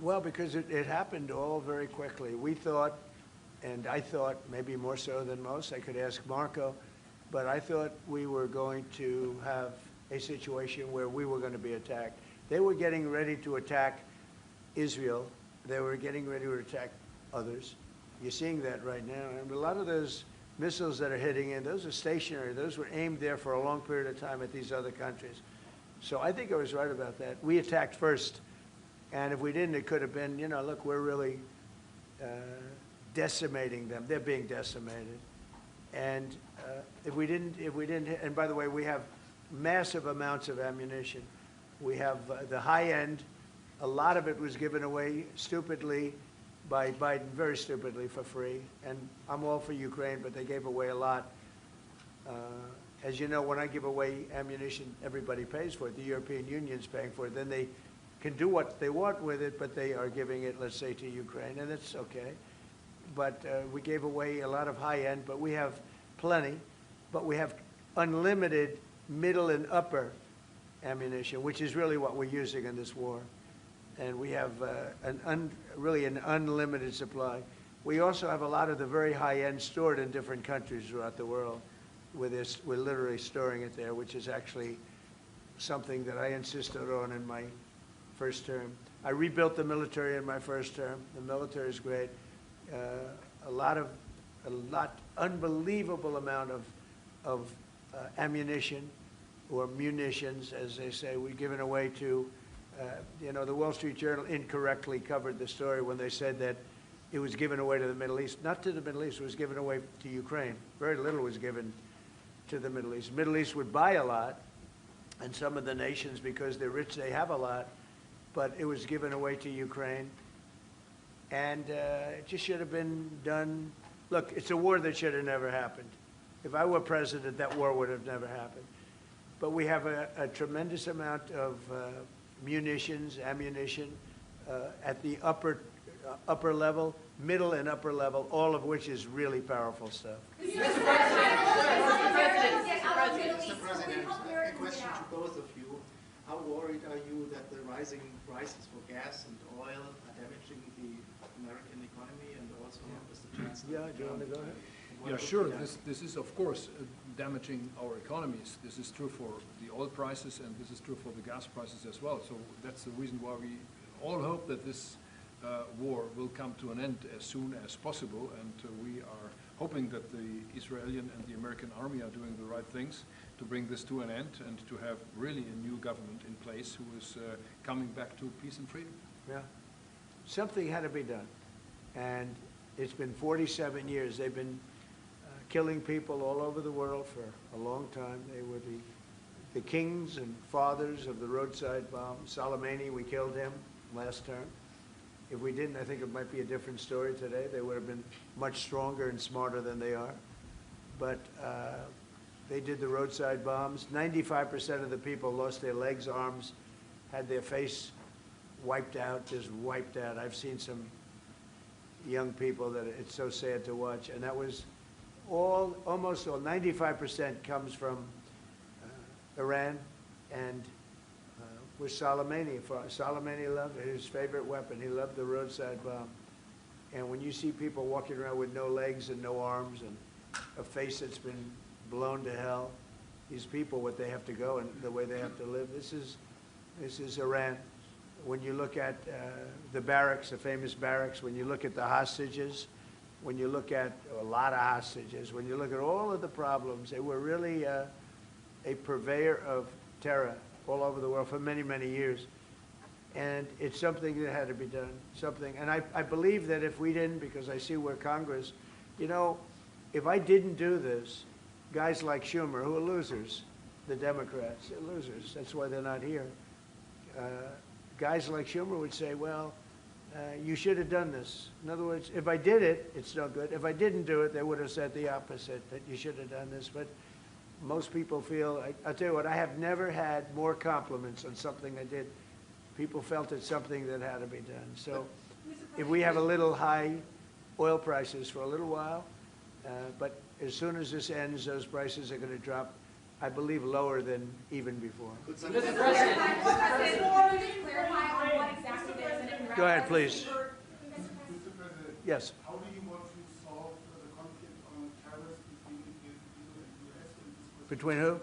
Well, because it happened all very quickly. We thought, and I thought maybe more so than most, I could ask Marco, but I thought we were going to have a situation where we were going to be attacked. They were getting ready to attack Israel. They were getting ready to attack others. You're seeing that right now. And a lot of those missiles that are hitting in, those are stationary. Those were aimed there for a long period of time at these other countries. So I think I was right about that. We attacked first. And if we didn't, it could have been, you know, look, we're really decimating them. They're being decimated. And if we didn't, and by the way, we have massive amounts of ammunition. We have the high end. A lot of it was given away stupidly by Biden, very stupidly, for free. And I'm all for Ukraine, but they gave away a lot. As you know, when I give away ammunition, everybody pays for it. The European Union's paying for it. Then they can do what they want with it, but they are giving it, let's say, to Ukraine, and it's okay. But we gave away a lot of high-end, but we have plenty. But we have unlimited middle and upper ammunition, which is really what we're using in this war. And we have really an unlimited supply. We also have a lot of the very high-end stored in different countries throughout the world. We're literally storing it there, which is actually something that I insisted on in my first term. I rebuilt the military in my first term. The military is great. Unbelievable amount of ammunition, or munitions, as they say, we've given away to, you know, the Wall Street Journal incorrectly covered the story when they said that it was given away to the Middle East. Not to the Middle East, it was given away to Ukraine. Very little was given to the Middle East. The Middle East would buy a lot, and some of the nations, because they're rich, they have a lot, but it was given away to Ukraine. And it just should have been done. Look, it's a war that should have never happened. If I were president, that war would have never happened. But we have a tremendous amount of munitions, ammunition at the upper level, middle and upper level, all of which is really powerful stuff. Mr. President, a question to both of you. How worried are you that the rising prices for gas and oil are damaging the American economy, and also Mr. Chancellor? Yeah, do you want to go ahead? Yeah, sure. This is, of course, damaging our economies. This is true for the oil prices, and this is true for the gas prices as well. So that's the reason why we all hope that this war will come to an end as soon as possible, and we are hoping that the Israeli and the American army are doing the right things to bring this to an end and to have really a new government in place who is coming back to peace and freedom. Yeah. Something had to be done. And it's been 47 years. They've been killing people all over the world for a long time. They were the kings and fathers of the roadside bomb. Soleimani, we killed him last term. If we didn't, I think it might be a different story today. They would have been much stronger and smarter than they are. But they did the roadside bombs. 95% of the people lost their legs, arms, had their face wiped out, just wiped out. I've seen some young people that it's so sad to watch. And that was almost all, 95% comes from Iran and with Soleimani. Soleimani loved his favorite weapon. He loved the roadside bomb. And when you see people walking around with no legs and no arms and a face that's been blown to hell, these people, what they have to go and the way they have to live, this is Iran. When you look at the barracks, the famous barracks, when you look at the hostages, when you look at a lot of hostages, when you look at all of the problems, they were really a purveyor of terror all over the world for many, many years. And it's something that had to be done, something. And I believe that if we didn't, because I see where Congress, you know, if I didn't do this, guys like Schumer, who are losers, the Democrats, they're losers. That's why they're not here. Guys like Schumer would say, well, you should have done this. In other words, if I did it, it's no good. If I didn't do it, they would have said the opposite, that you should have done this. But most people feel, I'll tell you what, I have never had more compliments on something I did. People felt it's something that had to be done. So if we have a little high oil prices for a little while, but as soon as this ends, those prices are going to drop, I believe, lower than even before. Mr. President, clarify on what exactly it is and Go ahead, please. Mr. President. Yes. How do you want to solve the conflict on tariffs between the EU and the US? Between who?